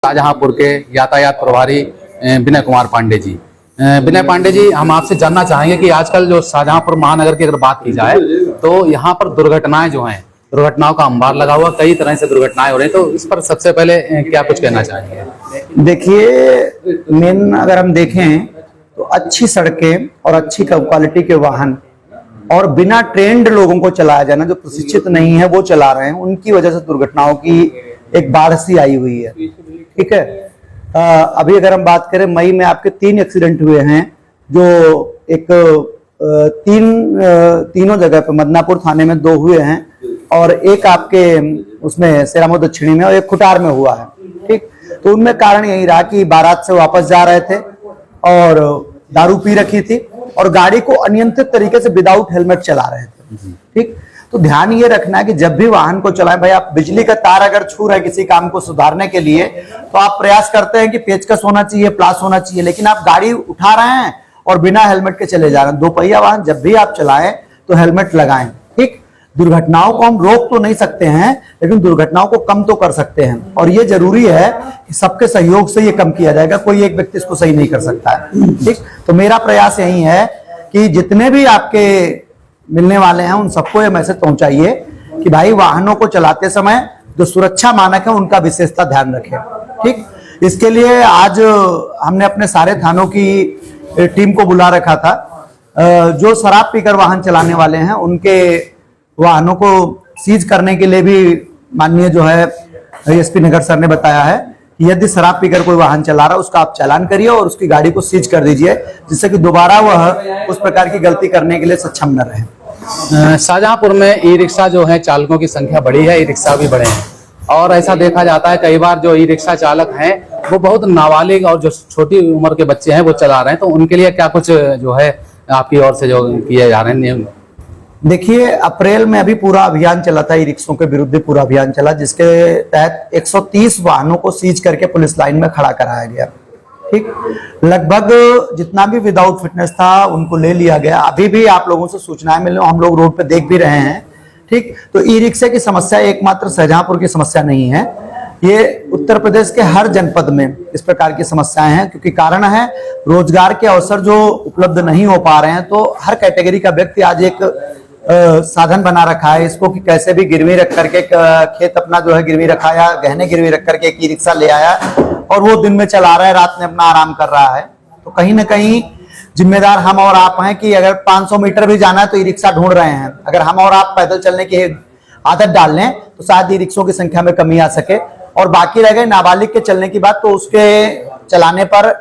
शाहजहांपुर के यातायात प्रभारी विनय कुमार पांडे जी। विनय पांडे जी, हम आपसे जानना चाहेंगे कि आजकल जो शाहजहांपुर महानगर की अगर बात की जाए तो यहाँ पर दुर्घटनाएं जो हैं, दुर्घटनाओं का अंबार लगा हुआ, कई तरह से दुर्घटनाएं हो रही हैं, तो इस पर सबसे पहले क्या कुछ कहना चाहेंगे? देखिए, मेन अगर हम देखें तो अच्छी सड़कें और अच्छी क्वालिटी के वाहन और बिना ट्रेंड लोगों को चलाया जाना, जो प्रशिक्षित नहीं है वो चला रहे हैं, उनकी वजह से दुर्घटनाओं की एक बाढ़ सी आई हुई है। ठीक है, अभी अगर हम बात करें, मई में आपके 3 एक्सीडेंट हुए हैं, जो एक तीनों जगह पे मदनापुर थाने में 2 हुए हैं और एक आपके उसमें सेरामो दक्षिणी में और एक खुटार में हुआ है। ठीक, तो उनमें कारण यही रहा कि बारात से वापस जा रहे थे और दारू पी रखी थी और गाड़ी को अनियंत्रित तरीके से विदाउट हेलमेट चला रहे थे। ठीक, तो ध्यान ये रखना है कि जब भी वाहन को चलाएं, भाई आप बिजली का तार अगर छू रहे हैं किसी काम को सुधारने के लिए, तो आप प्रयास करते हैं कि पेचकस होना चाहिए, प्लास होना चाहिए, लेकिन आप गाड़ी उठा रहे हैं और बिना हेलमेट के चले जा रहे हैं। 2 पहिया वाहन जब भी आप चलाएं तो हेलमेट लगाएं। ठीक, दुर्घटनाओं को हम रोक तो नहीं सकते हैं, लेकिन दुर्घटनाओं को कम तो कर सकते हैं और ये जरूरी है कि सबके सहयोग से ये कम किया जाएगा। कोई एक व्यक्ति इसको सही नहीं कर सकता है। ठीक, तो मेरा प्रयास यही है कि जितने भी आपके मिलने वाले हैं उन सबको ये मैसेज पहुंचाइए कि भाई वाहनों को चलाते समय जो सुरक्षा मानक है उनका विशेषता ध्यान रखें। ठीक, इसके लिए आज हमने अपने सारे थानों की टीम को बुला रखा था। जो शराब पीकर वाहन चलाने वाले हैं उनके वाहनों को सीज करने के लिए भी माननीय जो है एसपी नगर सर ने बताया है कि यदि शराब पीकर कोई वाहन चला रहा है उसका आप चालान करिए और उसकी गाड़ी को सीज कर दीजिए, जिससे कि दोबारा वह उस प्रकार की गलती करने के लिए सक्षम न रहे। शाहजहांपुर में ई रिक्शा जो है चालकों की संख्या बढ़ी है, ई रिक्शा भी बढ़े हैं और ऐसा देखा जाता है कई बार जो ई रिक्शा चालक हैं वो बहुत नाबालिग और जो छोटी उम्र के बच्चे हैं वो चला रहे हैं, तो उनके लिए क्या कुछ जो है आपकी ओर से जो किए जा रहे हैं नियम? देखिए, अप्रैल में अभी पूरा अभियान चला था, ई रिक्शों के विरुद्ध पूरा अभियान चला, जिसके तहत 130 वाहनों को सीज करके पुलिस लाइन में खड़ा कराया गया। ठीक, लगभग जितना भी विदाउट फिटनेस था उनको ले लिया गया। अभी भी आप लोगों से सूचनाएं मिल रही, हम लोग रोड पे देख भी रहे हैं। ठीक, तो ई रिक्शा की समस्या एकमात्र शाहजहांपुर की समस्या नहीं है, ये उत्तर प्रदेश के हर जनपद में इस प्रकार की समस्याएं हैं, क्योंकि कारण है रोजगार के अवसर जो उपलब्ध नहीं हो पा रहे हैं। तो हर कैटेगरी का व्यक्ति आज एक साधन बना रखा है इसको कि कैसे भी गिरवी रख करके खेत अपना जो है गिरवी रखा या गहने गिरवी रख करके एक ई रिक्शा ले आया और वो दिन में चला रहा है, रात में अपना आराम कर रहा है। तो कहीं ना कहीं जिम्मेदार हम और आप हैं कि अगर 500 मीटर भी जाना है तो ई रिक्शा ढूंढ रहे हैं। अगर हम और आप पैदल चलने की आदत डाल लें तो शायद ई रिक्शों की संख्या में कमी आ सके। और बाकी रह गए नाबालिग के चलने की बात, तो उसके चलाने पर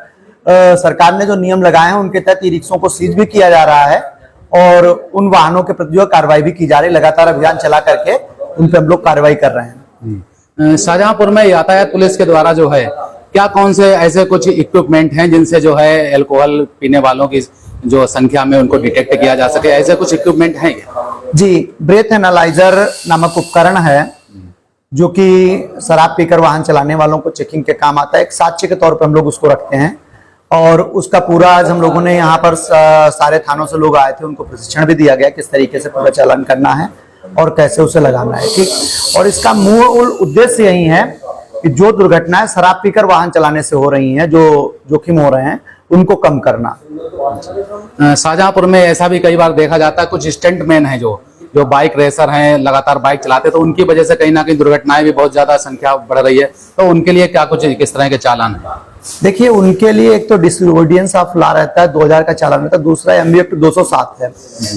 सरकार ने जो नियम लगाए हैं उनके तहत ई रिक्शों को सीज भी किया जा रहा है और उन वाहनों के प्रति जो कार्रवाई भी की जा रही है। लगातार अभियान चला करके उन पर हम लोग कार्रवाई कर रहे हैं। शाहजहांपुर में यातायात पुलिस के द्वारा जो है क्या कौन से ऐसे कुछ इक्विपमेंट हैं जिनसे जो है अल्कोहल पीने वालों की जो संख्या में उनको डिटेक्ट किया जा सके, ऐसे कुछ इक्विपमेंट हैं क्या? जी, ब्रेथ एनालाइजर नामक उपकरण है जो कि शराब पीकर वाहन चलाने वालों को चेकिंग के काम आता है। एक साक्ष्य के तौर पर हम लोग उसको रखते हैं और उसका पूरा आज हम लोगों ने यहाँ पर सारे थानों से लोग आए थे, उनको प्रशिक्षण भी दिया गया किस तरीके से पूरा चालन करना है और कैसे उसे लगाना है। ठीक, और इसका मूल उद्देश्य यही है कि जो दुर्घटनाएं शराब पीकर वाहन चलाने से हो रही हैं, जो जोखिम हो रहे हैं, उनको कम करना। शाहजहांपुर में ऐसा भी कई बार देखा जाता है कुछ स्टंटमैन हैं जो बाइक रेसर हैं, लगातार बाइक चलाते, तो उनकी वजह से कहीं ना कहीं दुर्घटनाएं भी बहुत ज्यादा संख्या बढ़ रही है, तो उनके लिए क्या कुछ किस तरह के चालान है? देखिए, उनके लिए एक तो डिसओबीडियंस ऑफ लॉ रहता है, 2000 का चालान रहता है, दूसरा एमवी एक्ट 207 है।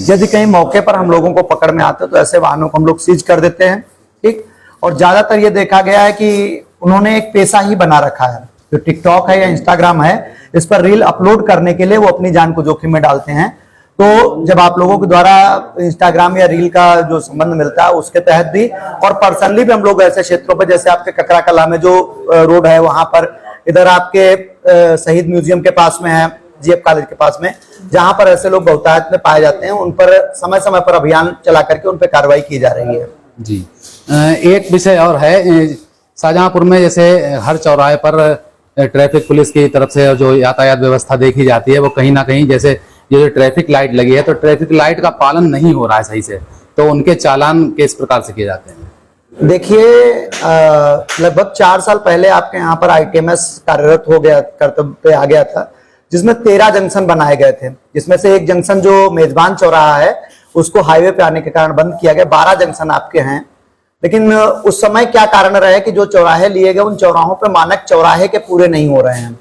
यदि कहीं मौके पर हम लोगों को पकड़ में आते हैं तो ऐसे वाहनों को हम लोग सीज कर देते हैं। ठीक, और ज्यादातर ये देखा गया है कि उन्होंने एक पेशा ही बना रखा है, जो टिकटॉक है या इंस्टाग्राम है, इस पर रील अपलोड करने के लिए वो अपनी जान को जोखिम में डालते हैं। तो जब आप लोगों के द्वारा इंस्टाग्राम या रील का जो संबंध मिलता है उसके तहत भी, और पर्सनली भी हम लोग ऐसे क्षेत्रों पर, जैसे आपके ककरा कला में जो रोड है वहां पर, इधर आपके शहीद म्यूजियम के पास में है, जीएफ कॉलेज के पास में, जहां पर ऐसे लोग बहुतायत में पाए जाते हैं, उन पर समय समय पर अभियान चला करके उन पर कार्रवाई की जा रही है। जी, एक विषय और है, शाहजहांपुर में जैसे हर चौराहे पर ट्रैफिक पुलिस की तरफ से जो यातायात व्यवस्था देखी जाती है वो कहीं ना कहीं, जैसे ये जो ट्रैफिक लाइट लगी है तो ट्रैफिक लाइट का पालन नहीं हो रहा है सही से, तो उनके चालान किस प्रकार से किए जाते हैं? देखिए लगभग 4 साल पहले आपके यहाँ पर ITMS कार्यरत हो गया, कर्तव्य पे आ गया था, जिसमें 13 जंक्शन बनाए गए थे, जिसमें से एक जंक्शन जो मेजबान चौराहा है उसको हाईवे पे आने के कारण बंद किया गया। 12 जंक्शन आपके हैं, लेकिन उस समय क्या कारण रहे कि जो चौराहे लिए गए उन चौराहों पे मानक चौराहे के पूरे नहीं हो रहे हैं।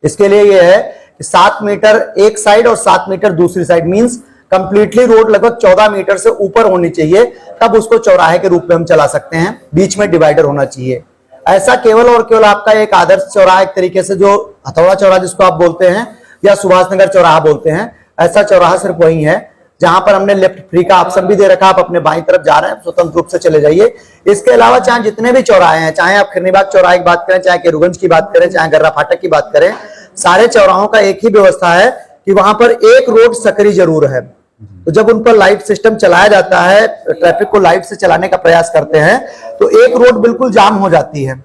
इसके लिए ये है कि 7 मीटर एक साइड और 7 मीटर दूसरी साइड, मींस कंप्लीटली रोड लगभग 14 मीटर से ऊपर होनी चाहिए, तब उसको चौराहे के रूप में हम चला सकते हैं। बीच में डिवाइडर होना चाहिए। ऐसा केवल और केवल आपका एक आदर्श चौराहा, एक तरीके से जो हथौड़ा चौराहा जिसको आप बोलते हैं या सुभाष नगर चौराहा बोलते हैं, ऐसा चौराहा सिर्फ वही है जहां पर हमने लेफ्ट फ्री का ऑप्शन भी दे रखा। आप अपने बाईं तरफ जा रहे हैं, स्वतंत्र रूप से चले जाइए। इसके अलावा चाहे जितने भी चौराहे हैं, चाहे आप खिरनीबाग चौराहे की बात करें, चाहे केरूगंज की बात करें, चाहे गर्रा फाटक की बात करें, सारे चौराहों का एक ही व्यवस्था है कि वहां पर एक रोड सकरी जरूर है। तो जब उन पर लाइट सिस्टम चलाया जाता है, ट्रैफिक को लाइट से चलाने का प्रयास करते हैं, तो एक रोड बिल्कुल जाम हो जाती है।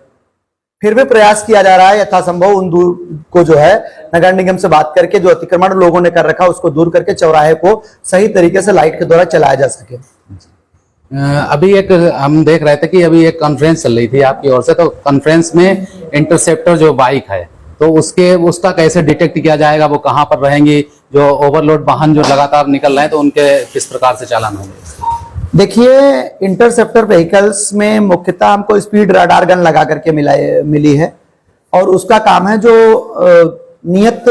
फिर भी प्रयास किया जा रहा है यथासंभव उन दूर को जो है नगर निगम से बात करके, जो अतिक्रमण लोगों ने कर रखा उसको दूर करके चौराहे को सही तरीके से लाइट के द्वारा चलाया जा सके। अभी एक हम देख रहे थे कि अभी एक कॉन्फ्रेंस चल रही थी आपकी ओर से, तो कॉन्फ्रेंस में इंटरसेप्टर जो बाइक है तो उसका कैसे डिटेक्ट किया जाएगा, वो कहाँ पर रहेंगी, जो ओवरलोड वाहन जो लगातार निकल रहे हैं तो उनके किस प्रकार से चालान होंगे? देखिए, इंटरसेप्टर व्हीकल्स में मुख्यतः हमको स्पीड रडार गन लगा करके मिली है, और उसका काम है जो नियत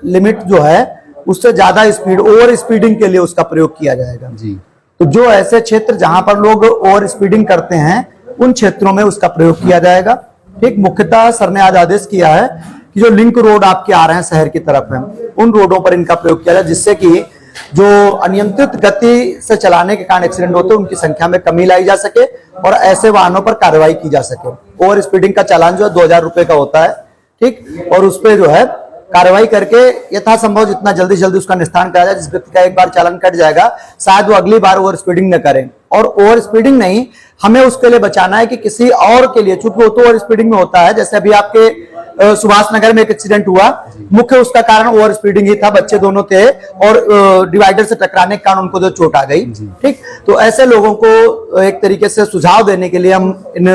लिमिट जो है उससे ज्यादा स्पीड, ओवर स्पीडिंग के लिए उसका प्रयोग किया जाएगा जी। तो जो ऐसे क्षेत्र जहां पर लोग ओवर स्पीडिंग करते हैं उन क्षेत्रों में उसका प्रयोग किया जाएगा। ठीक, मुख्यतः सर ने आज आदेश किया है कि जो लिंक रोड आपके आ रहे हैं शहर की तरफ में, उन रोडों पर इनका प्रयोग किया जाए, जिससे कि जो अनियंत्रित गति से चलाने के कारण एक्सीडेंट होते हैं उनकी संख्या में कमी लाई जा सके और ऐसे वाहनों पर कार्रवाई की जा सके। ओवर स्पीडिंग का चालान जो है 2000 रुपए का होता है, ठीक, और उस पर जो है कार्रवाई करके यथासंभव जितना जल्दी जल्दी उसका निस्तारण करा जाए। जिस व्यक्ति का एक बार चालान कट जाएगा, शायद वो अगली बार ओवर स्पीडिंग न करें। और ओवर स्पीडिंग नहीं, हमें उसके लिए बचाना है कि किसी और के लिए, चूंकि वो तो ओवर स्पीडिंग में होता है, जैसे अभी आपके सुभाष नगर में एक एक्सीडेंट हुआ, मुख्य उसका कारण ओवर स्पीडिंग ही था, बच्चे दोनों थे और डिवाइडर से टकराने के कारण उनको जो चोट आ गई। ठीक, तो ऐसे लोगों को एक तरीके से सुझाव देने के लिए हम इन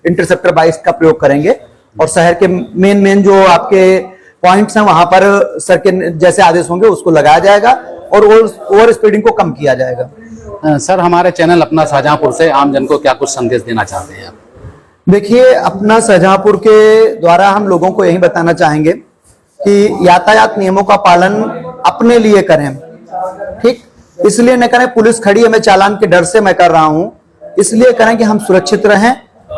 इंटरसेप्टर बाइक्स का प्रयोग करेंगे, और शहर के मेन जो आपके पॉइंट्स हैं वहां पर सर के जैसे आदेश होंगे उसको लगाया जाएगा और ओवर स्पीडिंग को कम किया जाएगा। सर, हमारे चैनल अपना शाहजहांपुर से आम जन को क्या कुछ संदेश देना चाहते हैं आप? देखिए, अपना शाहजहांपुर के द्वारा हम लोगों को यही बताना चाहेंगे कि यातायात नियमों का पालन अपने लिए करें। ठीक, इसलिए न करें पुलिस खड़ी है मैं चालान के डर से मैं कर रहा हूं, इसलिए करें कि हम सुरक्षित रहें।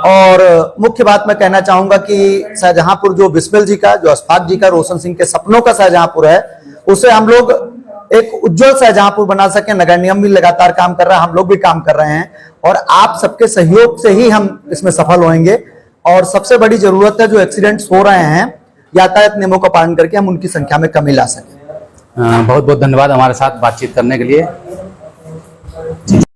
और मुख्य बात मैं कहना चाहूंगा कि शाहजहांपुर जो बिस्मिल जी का, जो अशफाक जी का, रोशन सिंह के सपनों का शाहजहांपुर है, उसे हम लोग एक उज्जवल शाहजहांपुर बना सके। नगर निगम भी लगातार काम कर रहा है, हम लोग भी काम कर रहे हैं, और आप सबके सहयोग से ही हम इसमें सफल होंगे। और सबसे बड़ी जरूरत है, जो एक्सीडेंट्स हो रहे हैं, यातायात नियमों का पालन करके हम उनकी संख्या में कमी ला सकें। बहुत बहुत धन्यवाद हमारे साथ बातचीत करने के लिए।